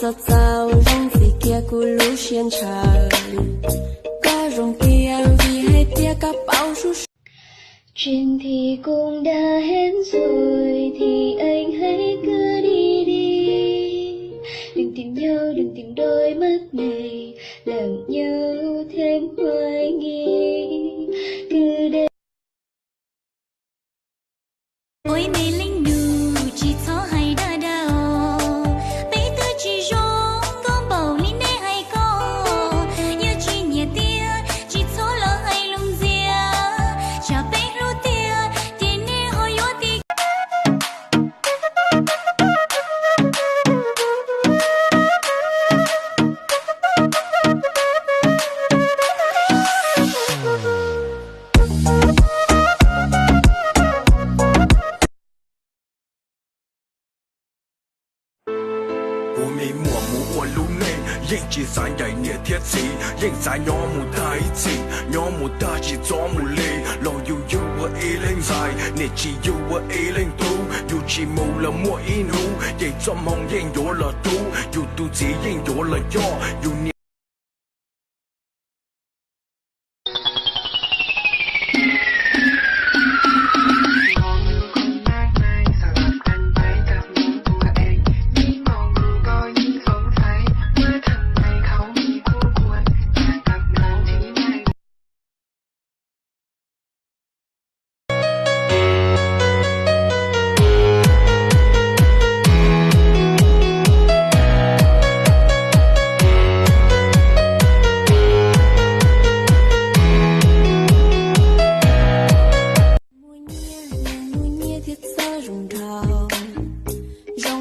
早早让自己咕噜现场，có rong tiền vì hay tia các bao số. Chuyện thì cũng đã hết rồi thì anh hãy cứ đi đi. Đừng tìm nhau, đừng tìm đôi mắt này làm nhau thêm hoài nghi. Cứ để ôi mê linh nụ chỉ cho hay đã đau. Bây giờ chỉ rong con bầu linh nè hay có. Yêu chỉ nhẹ tia chỉ cho lỡ hay lung dìa. Chả bé ru tia thì nè hồi yo ti. Mùa mùa mùa lũ nè, yên chỉ sáng dậy nhẹ thiết chỉ, yên sáng nhỏ mùa đại chỉ, nhỏ mùa đại chỉ gió mùa lê, lo yêu yêu và ý lên dài, nè chỉ yêu và ý lên tu, yêu chỉ mù là mùa in hú, yên trong hồng yên yo là tu, yêu tu chỉ yên yo là yo, yêu nhẹ.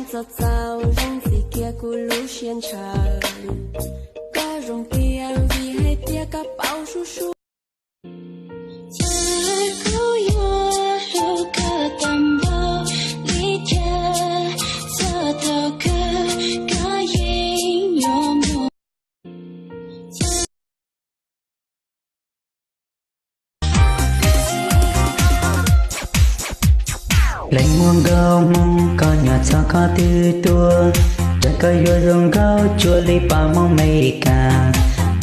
早早让自己咕噜现场，có rong tiền vì hay tia các bao số số. Lạnh nguồn gạo mong có nhà cho có tư tua trời có vô rong gạo chua li ba mong mây càng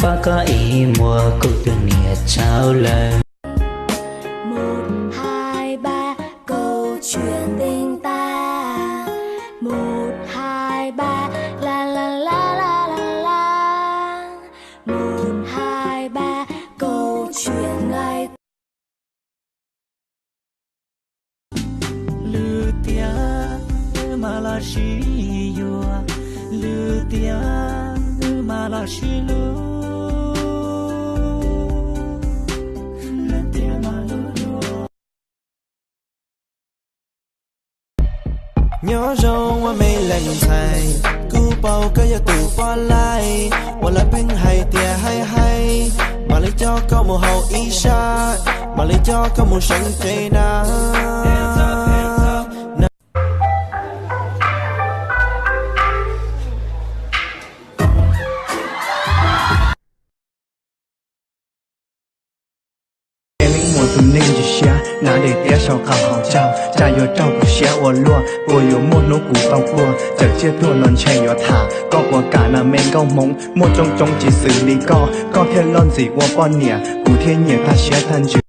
ba có ý mùa cuộc từ nghĩa trao lời 1, 2, 3 câu chuyện tình ta. 1, 2, 3 la la la la la la. 1, 2, 3 câu chuyện ngày. Lư tia mà là shi yua, lư tia mà là shi lu, lư tia mà lu yua. Nhớ rong qua mây lạnh thay, cứ bao cái giờ tụ qua lại, qua lại bên hay tia hay, mà lấy cho có một hậu ý xa, mà lấy cho có một sân cây na. Tụi nên chỉ xia, nã để tia sau khảo hảo trao, cha yo trao của xia ô lúa, bùa yo mua nấu củ tàu cua, giờ chia tua non chạy yo thả, có của cả là men câu mông, mua trong chỉ xử lý có thêm lon gì qua bon nè, cụ thiên nhiệt ta xia than chữ.